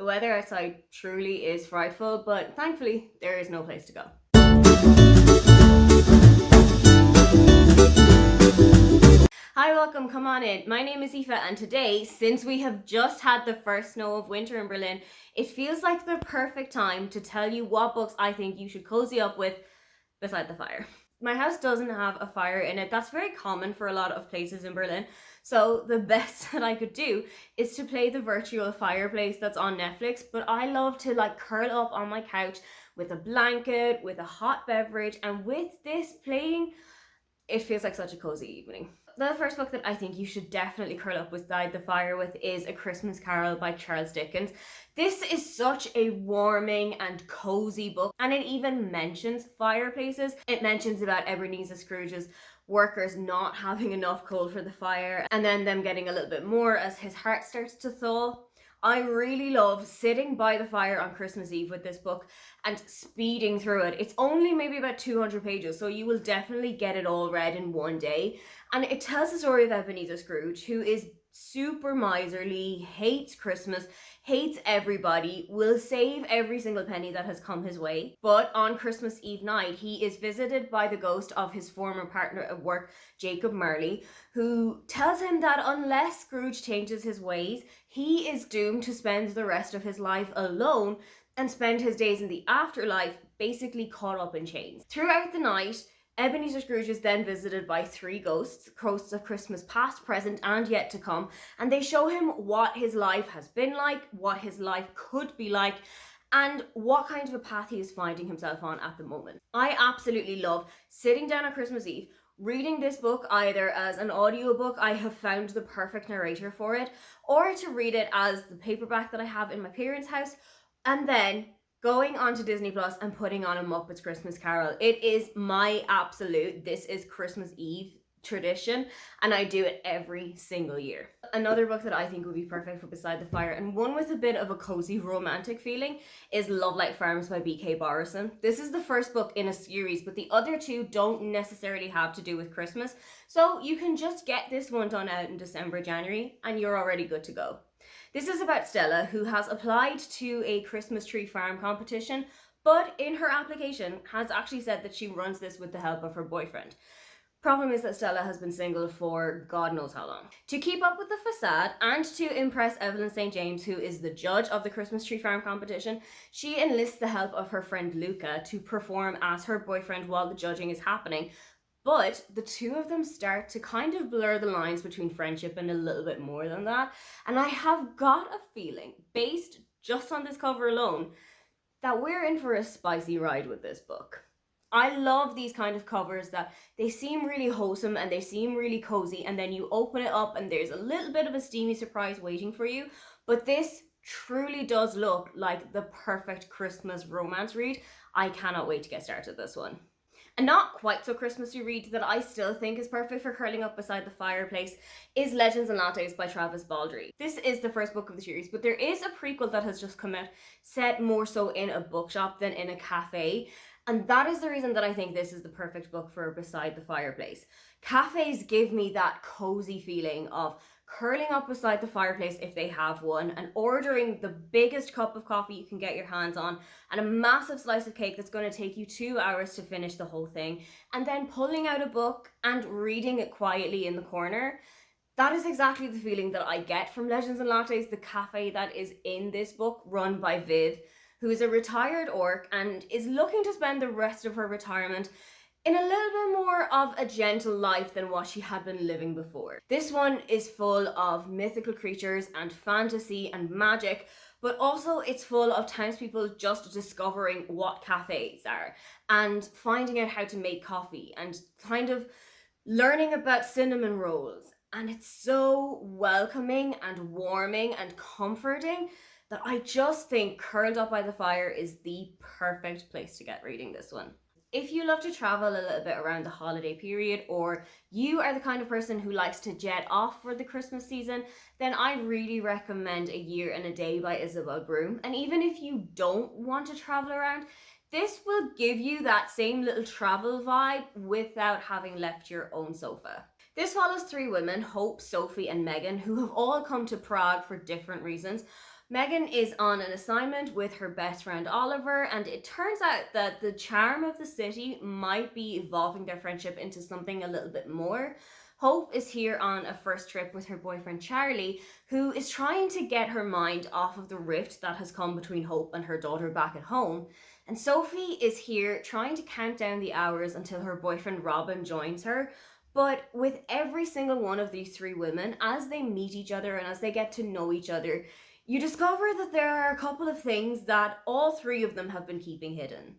The weather outside truly is frightful, but thankfully there is no place to go. Hi, welcome, come on in. My name is Aoife, and today, since we have just had the first snow of winter in Berlin, it feels like the perfect time to tell you what books I think you should cozy up with beside the fire. My house doesn't have a fire in it. That's very common for a lot of places in Berlin. So the best that I could do is to play the virtual fireplace that's on Netflix. But I love to curl up on my couch with a blanket, with a hot beverage, and with this playing, it feels like such a cozy evening. The first book that I think you should definitely curl up beside the fire with is A Christmas Carol by Charles Dickens. This is such a warming and cozy book, and it even mentions fireplaces. It mentions about Ebenezer Scrooge's workers not having enough coal for the fire, and then them getting a little bit more as his heart starts to thaw. I really love sitting by the fire on Christmas Eve with this book and speeding through it. It's only maybe about 200 pages, so you will definitely get it all read in one day. And it tells the story of Ebenezer Scrooge, who is super miserly, hates Christmas, hates everybody, will save every single penny that has come his way. But on Christmas Eve night, he is visited by the ghost of his former partner at work, Jacob Marley, who tells him that unless Scrooge changes his ways, he is doomed to spend the rest of his life alone and spend his days in the afterlife basically caught up in chains. Throughout the night, Ebenezer Scrooge is then visited by three ghosts of Christmas past, present, and yet to come, and they show him what his life has been like, what his life could be like, and what kind of a path he is finding himself on at the moment. I absolutely love sitting down on Christmas Eve, reading this book either as an audiobook, I have found the perfect narrator for it, or to read it as the paperback that I have in my parents' house, and then going onto Disney Plus and putting on a Muppets Christmas Carol. It is my absolute, this is Christmas Eve tradition, and I do it every single year. Another book that I think would be perfect for beside the fire, and one with a bit of a cozy romantic feeling, is Love Like Farms by B.K. Borison. This is the first book in a series, but the other two don't necessarily have to do with Christmas, so you can just get this one done out in December, January, and you're already good to go. This is about Stella, who has applied to a Christmas tree farm competition, but in her application has actually said that she runs this with the help of her boyfriend. Problem is that Stella has been single for God knows how long. To keep up with the facade and to impress Evelyn St. James, who is the judge of the Christmas tree farm competition, she enlists the help of her friend Luca to perform as her boyfriend while the judging is happening. But the two of them start to kind of blur the lines between friendship and a little bit more than that. And I have got a feeling, based just on this cover alone, that we're in for a spicy ride with this book. I love these kind of covers that they seem really wholesome and they seem really cozy, and then you open it up and there's a little bit of a steamy surprise waiting for you. But this truly does look like the perfect Christmas romance read. I cannot wait to get started with this one. A not quite so Christmassy read that I still think is perfect for curling up beside the fireplace is Legends and Lattes by Travis Baldree. This is the first book of the series, but there is a prequel that has just come out, set more so in a bookshop than in a cafe. And that is the reason that I think this is the perfect book for beside the fireplace. Cafes give me that cozy feeling of curling up beside the fireplace if they have one, and ordering the biggest cup of coffee you can get your hands on and a massive slice of cake that's going to take you 2 hours to finish the whole thing, and then pulling out a book and reading it quietly in the corner. That is exactly the feeling that I get from Legends and Lattes, the cafe that is in this book, run by Viv, who is a retired orc and is looking to spend the rest of her retirement in a little bit more of a gentle life than what she had been living before. This one is full of mythical creatures and fantasy and magic, but also it's full of townspeople just discovering what cafes are and finding out how to make coffee and kind of learning about cinnamon rolls. And it's so welcoming and warming and comforting that I just think curled up by the fire is the perfect place to get reading this one. If you love to travel a little bit around the holiday period, or you are the kind of person who likes to jet off for the Christmas season, then I really recommend A Year and a Day by Isabel Broom. And even if you don't want to travel around, this will give you that same little travel vibe without having left your own sofa. This follows three women, Hope, Sophie and Megan, who have all come to Prague for different reasons. Megan is on an assignment with her best friend Oliver, and it turns out that the charm of the city might be evolving their friendship into something a little bit more. Hope is here on a first trip with her boyfriend Charlie, who is trying to get her mind off of the rift that has come between Hope and her daughter back at home. And Sophie is here trying to count down the hours until her boyfriend Robin joins her. But with every single one of these three women, as they meet each other and as they get to know each other, you discover that there are a couple of things that all three of them have been keeping hidden.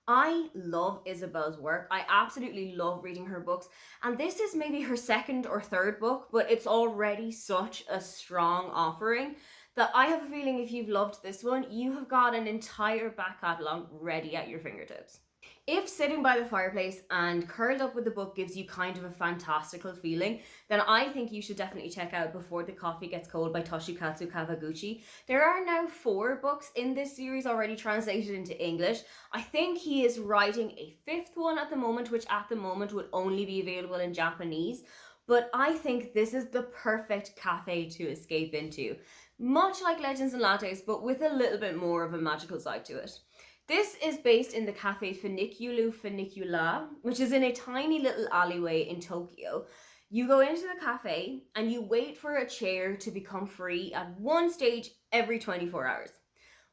I love Isabel's work. I absolutely love reading her books. And this is maybe her second or third book, but it's already such a strong offering that I have a feeling if you've loved this one, you have got an entire back catalogue ready at your fingertips. If sitting by the fireplace and curled up with a book gives you kind of a fantastical feeling, then I think you should definitely check out Before the Coffee Gets Cold by Toshikatsu Kawaguchi. There are now 4 books in this series already translated into English. I think he is writing a 5th one at the moment, which at the moment would only be available in Japanese. But I think this is the perfect cafe to escape into. Much like Legends and Lattes, but with a little bit more of a magical side to it. This is based in the cafe Funicula, which is in a tiny little alleyway in Tokyo. You go into the cafe and you wait for a chair to become free at one stage every 24 hours.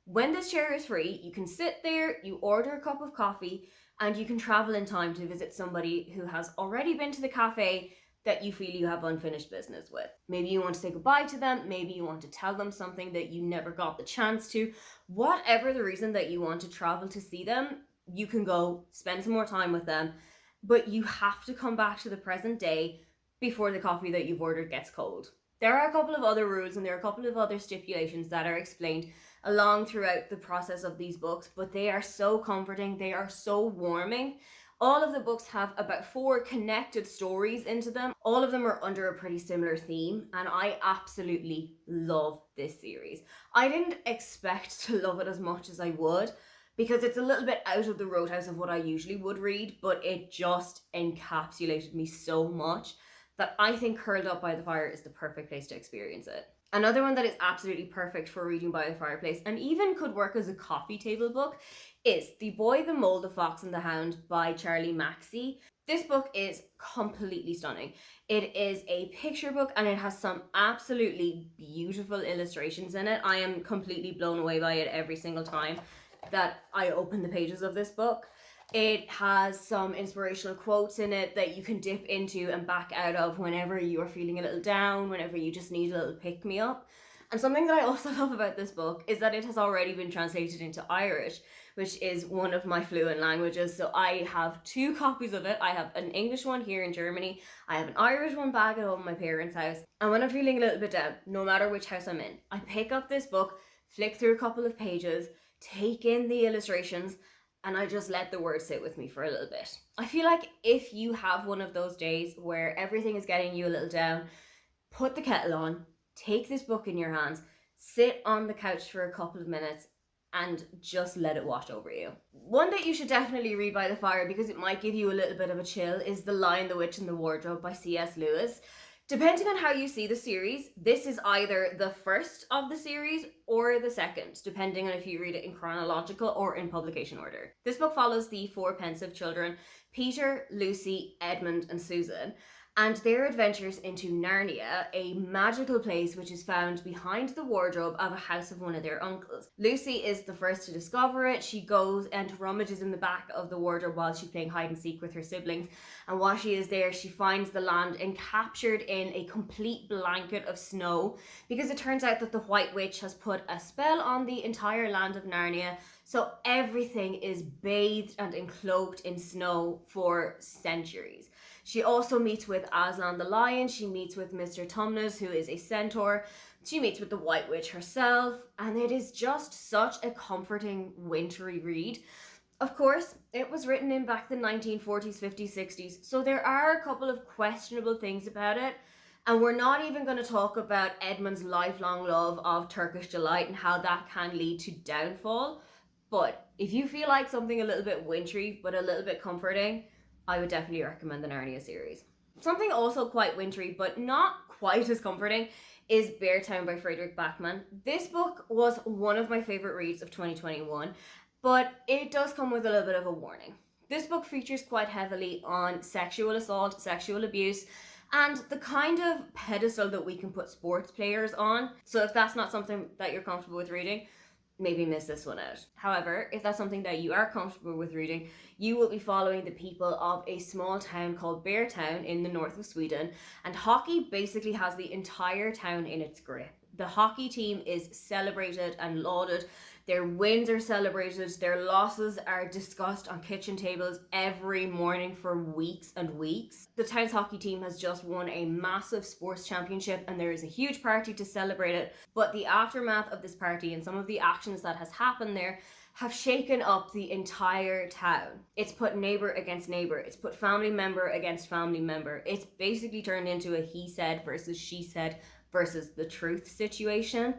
When this chair is free, you can sit there, you order a cup of coffee, and you can travel in time to visit somebody who has already been to the cafe that you feel you have unfinished business with. Maybe you want to say goodbye to them, maybe you want to tell them something that you never got the chance to. Whatever the reason that you want to travel to see them, you can go spend some more time with them, but you have to come back to the present day before the coffee that you've ordered gets cold. There are a couple of other rules and there are a couple of other stipulations that are explained along throughout the process of these books, but they are so comforting, they are so warming. All of the books have about 4 connected stories into them. All of them are under a pretty similar theme, and I absolutely love this series. I didn't expect to love it as much as I would, because it's a little bit out of the roadhouse of what I usually would read, but it just encapsulated me so much that I think Curled Up by the Fire is the perfect place to experience it. Another one that is absolutely perfect for reading by the fireplace and even could work as a coffee table book is The Boy, the Mole, the Fox and the Hound by Charlie Maxey. This book is completely stunning. It is a picture book and it has some absolutely beautiful illustrations in it. I am completely blown away by it every single time that I open the pages of this book. It has some inspirational quotes in it that you can dip into and back out of whenever you are feeling a little down, whenever you just need a little pick-me-up. And something that I also love about this book is that it has already been translated into Irish, which is one of my fluent languages. So I have 2 copies of it. I have an English one here in Germany. I have an Irish one back at home at my parents' house. And when I'm feeling a little bit down, no matter which house I'm in, I pick up this book, flick through a couple of pages, take in the illustrations, and I just let the words sit with me for a little bit. I feel like if you have one of those days where everything is getting you a little down, put the kettle on, take this book in your hands, sit on the couch for a couple of minutes, and just let it wash over you. One that you should definitely read by the fire because it might give you a little bit of a chill is The Lion, the Witch and the Wardrobe by C.S. Lewis. Depending on how you see the series, this is either the first of the series or the second, depending on if you read it in chronological or in publication order. This book follows the 4 pensive children, Peter, Lucy, Edmund and Susan, and their adventures into Narnia, a magical place which is found behind the wardrobe of a house of one of their uncles. Lucy is the first to discover it. She goes and rummages in the back of the wardrobe while she's playing hide and seek with her siblings, and while she is there, she finds the land encaptured in a complete blanket of snow, because it turns out that the White Witch has put a spell on the entire land of Narnia, so everything is bathed and encloaked in snow for centuries. She also meets with Aslan the Lion, she meets with Mr. Tumnus, who is a centaur, she meets with the White Witch herself, and it is just such a comforting wintry read. Of course, it was written in back the 1940s, 50s, 60s, so there are a couple of questionable things about it, and we're not even going to talk about Edmund's lifelong love of Turkish delight and how that can lead to downfall. But if you feel like something a little bit wintry but a little bit comforting, I would definitely recommend the Narnia series. Something also quite wintry but not quite as comforting is Beartown by Frederick Backman. This book was one of my favorite reads of 2021, but it does come with a little bit of a warning. This book features quite heavily on sexual assault, sexual abuse, and the kind of pedestal that we can put sports players on. So if that's not something that you're comfortable with reading, maybe miss this one out. However, if that's something that you are comfortable with reading, you will be following the people of a small town called Beartown in the north of Sweden, and hockey basically has the entire town in its grip. The hockey team is celebrated and lauded. Their wins are celebrated. Their losses are discussed on kitchen tables every morning for weeks and weeks. The town's hockey team has just won a massive sports championship and there is a huge party to celebrate it. But the aftermath of this party and some of the actions that has happened there have shaken up the entire town. It's put neighbor against neighbor. It's put family member against family member. It's basically turned into a he said versus she said versus the truth situation.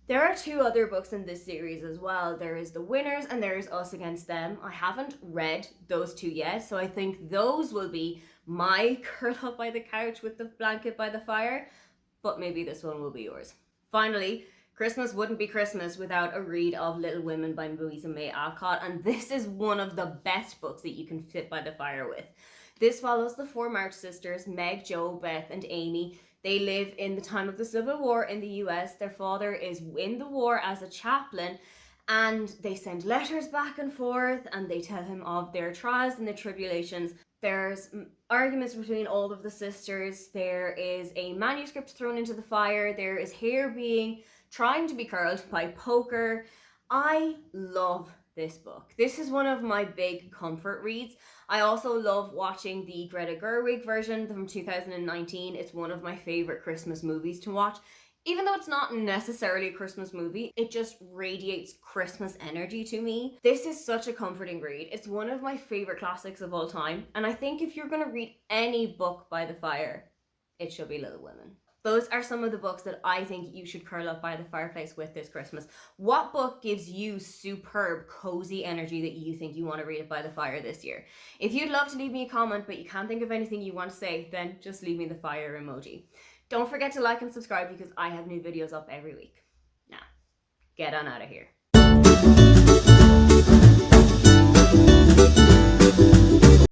There are two other books in this series as well. There is The Winners and there is Us Against Them. I haven't read those two yet, so I think those will be my curl up by the couch with the blanket by the fire, but maybe this one will be yours. Finally, Christmas wouldn't be Christmas without a read of Little Women by Louisa May Alcott, and this is one of the best books that you can sit by the fire with. This follows the four March sisters, Meg, Jo, Beth, and Amy. They live in the time of the Civil War in the US. Their father is in the war as a chaplain, and they send letters back and forth, and they tell him of their trials and their tribulations. There's arguments between all of the sisters. There is a manuscript thrown into the fire. There is hair trying to be curled by poker. I love this book. This is one of my big comfort reads. I also love watching the Greta Gerwig version from 2019. It's one of my favorite Christmas movies to watch. Even though it's not necessarily a Christmas movie, it just radiates Christmas energy to me. This is such a comforting read. It's one of my favorite classics of all time. And I think if you're going to read any book by the fire, it should be Little Women. Those are some of the books that I think you should curl up by the fireplace with this Christmas. What book gives you superb, cozy energy that you think you want to read it by the fire this year? If you'd love to leave me a comment, but you can't think of anything you want to say, then just leave me the fire emoji. Don't forget to like and subscribe because I have new videos up every week. Now, get on out of here.